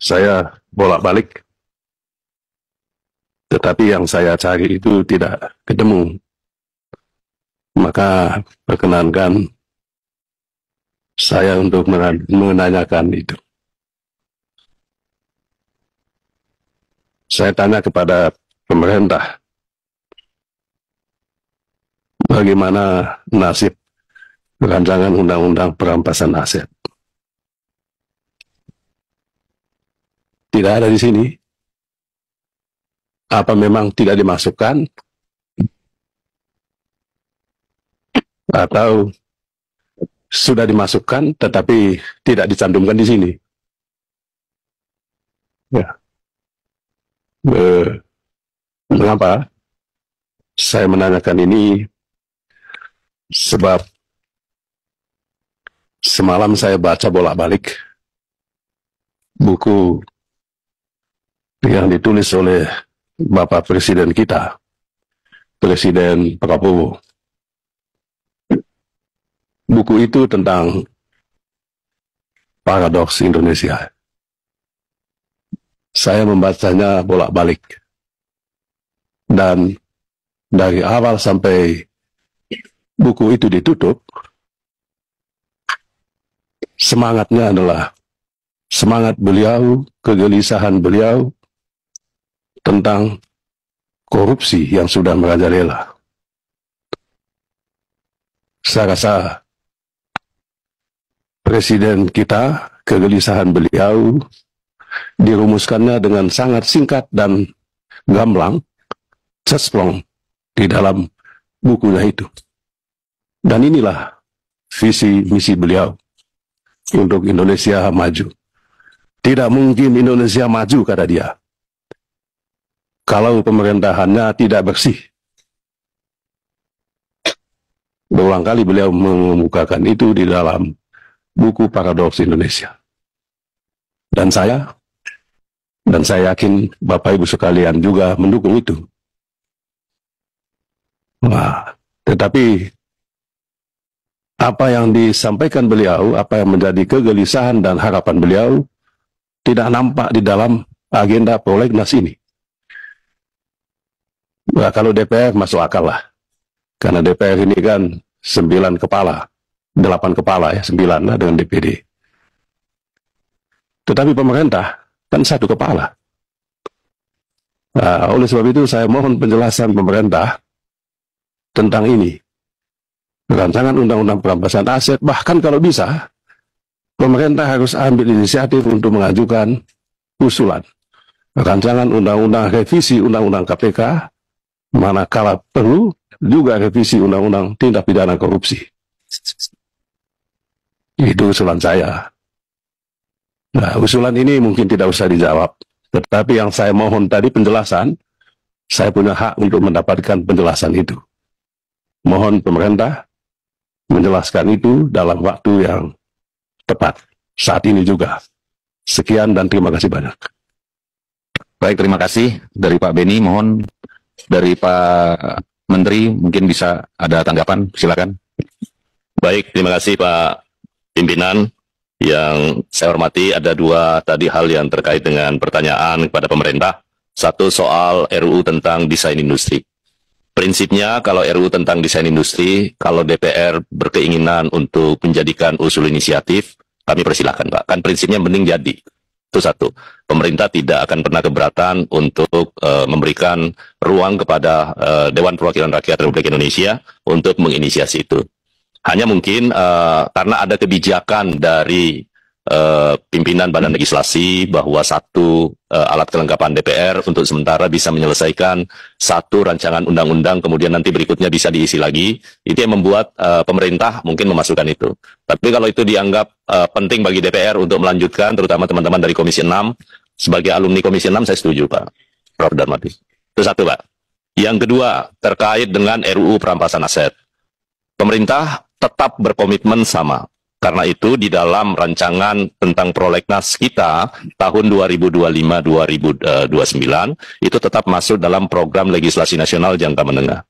Saya bolak-balik, tetapi yang saya cari itu tidak ketemu. Maka perkenankan saya untuk menanyakan itu. Saya tanya kepada pemerintah, bagaimana nasib rancangan undang-undang perampasan aset? Tidak ada di sini. Apa memang tidak dimasukkan? Atau sudah dimasukkan tetapi tidak dicantumkan di sini? Ya. Mengapa saya menanyakan ini? Sebab semalam saya baca bolak-balik buku yang ditulis oleh Bapak Presiden kita, Presiden Prabowo. Buku itu tentang paradoks Indonesia. Saya membacanya bolak-balik. Dan dari awal sampai buku itu ditutup, semangatnya adalah semangat beliau, kegelisahan beliau tentang korupsi yang sudah merajalela. Saya rasa Presiden kita, kegelisahan beliau dirumuskannya dengan sangat singkat dan gamblang, cesplong di dalam bukunya itu. Dan inilah visi misi beliau untuk Indonesia maju. Tidak mungkin Indonesia maju, kata dia, kalau pemerintahannya tidak bersih. Berulang kali beliau mengemukakan itu di dalam buku Paradoks Indonesia. Dan saya yakin Bapak Ibu sekalian juga mendukung itu. Nah, tetapi apa yang disampaikan beliau, apa yang menjadi kegelisahan dan harapan beliau tidak nampak di dalam agenda prolegnas ini. Nah, kalau DPR masuk akal lah. Karena DPR ini kan 9 kepala, 8 kepala ya, 9 lah dengan DPD. Tetapi pemerintah kan 1 kepala. Nah, oleh sebab itu saya mohon penjelasan pemerintah tentang ini. Rancangan undang-undang perampasan aset, bahkan kalau bisa, pemerintah harus ambil inisiatif untuk mengajukan usulan rancangan undang-undang revisi undang-undang KPK, manakala perlu juga revisi undang-undang tindak pidana korupsi. Itu usulan saya. Nah, usulan ini mungkin tidak usah dijawab, tetapi yang saya mohon tadi penjelasan, saya punya hak untuk mendapatkan penjelasan itu. Mohon pemerintah menjelaskan itu dalam waktu yang tepat, saat ini juga. Sekian dan terima kasih banyak. Baik, terima kasih dari Pak Beni. Mohon dari Pak Menteri mungkin bisa ada tanggapan, silakan. Baik, terima kasih Pak Pimpinan. Yang saya hormati, ada 2 tadi hal yang terkait dengan pertanyaan kepada pemerintah. Satu soal RUU tentang desain industri. Prinsipnya kalau RUU tentang desain industri, kalau DPR berkeinginan untuk menjadikan usul inisiatif, kami persilahkan Pak. Kan prinsipnya mending jadi. Itu satu. Pemerintah tidak akan pernah keberatan untuk memberikan ruang kepada Dewan Perwakilan Rakyat Republik Indonesia untuk menginisiasi itu. Hanya mungkin karena ada kebijakan dari pimpinan Badan Legislasi bahwa satu alat kelengkapan DPR untuk sementara bisa menyelesaikan satu rancangan undang-undang, kemudian nanti berikutnya bisa diisi lagi, itu yang membuat pemerintah mungkin memasukkan itu. Tapi kalau itu dianggap penting bagi DPR untuk melanjutkan, terutama teman-teman dari Komisi 6, sebagai alumni Komisi 6 saya setuju Pak Prof. Darmadi. Itu satu Pak. Yang kedua, terkait dengan RUU perampasan aset. Pemerintah tetap berkomitmen sama. Karena itu di dalam rancangan tentang prolegnas kita tahun 2025-2029 itu tetap masuk dalam program legislasi nasional jangka menengah.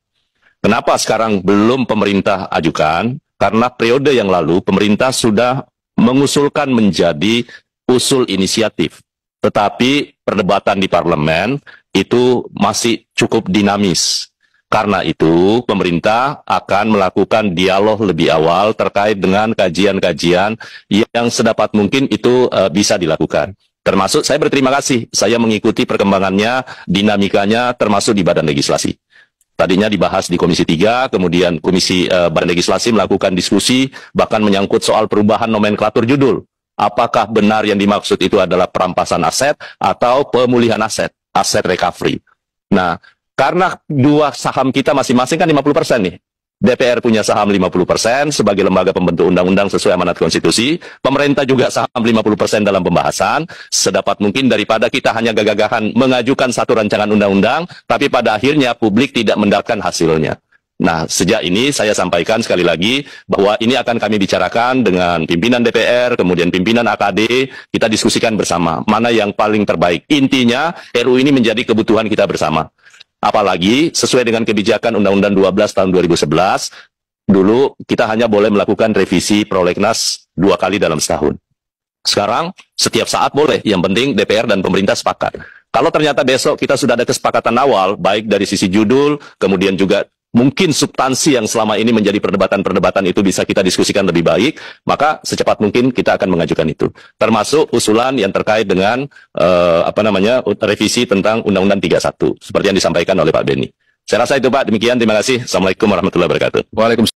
Kenapa sekarang belum pemerintah ajukan? Karena periode yang lalu pemerintah sudah mengusulkan menjadi usul inisiatif. Tetapi perdebatan di parlemen itu masih cukup dinamis. Karena itu, pemerintah akan melakukan dialog lebih awal terkait dengan kajian-kajian yang sedapat mungkin itu bisa dilakukan. Termasuk saya berterima kasih, saya mengikuti perkembangannya, dinamikanya, termasuk di Badan Legislasi. Tadinya dibahas di Komisi 3, kemudian Komisi Badan Legislasi melakukan diskusi, bahkan menyangkut soal perubahan nomenklatur judul. Apakah benar yang dimaksud itu adalah perampasan aset atau pemulihan aset recovery. Nah, karena dua saham kita masing-masing kan 50% nih. DPR punya saham 50% sebagai lembaga pembentuk undang-undang sesuai amanat konstitusi. Pemerintah juga saham 50% dalam pembahasan. Sedapat mungkin daripada kita hanya gagah-gagahan mengajukan satu rancangan undang-undang, tapi pada akhirnya publik tidak mendapatkan hasilnya. Nah, sejak ini saya sampaikan sekali lagi bahwa ini akan kami bicarakan dengan pimpinan DPR, kemudian pimpinan AKD, kita diskusikan bersama mana yang paling terbaik. Intinya, RUU ini menjadi kebutuhan kita bersama. Apalagi sesuai dengan kebijakan Undang-Undang 12 tahun 2011, dulu kita hanya boleh melakukan revisi prolegnas 2 kali dalam setahun. Sekarang setiap saat boleh, yang penting DPR dan pemerintah sepakat. Kalau ternyata besok kita sudah ada kesepakatan awal, baik dari sisi judul, kemudian juga mungkin substansi yang selama ini menjadi perdebatan-perdebatan itu bisa kita diskusikan lebih baik, maka secepat mungkin kita akan mengajukan itu. Termasuk usulan yang terkait dengan revisi tentang Undang-Undang 31 seperti yang disampaikan oleh Pak Beni. Saya rasa itu Pak, demikian, terima kasih. Assalamualaikum warahmatullahi wabarakatuh. Waalaikumsalam.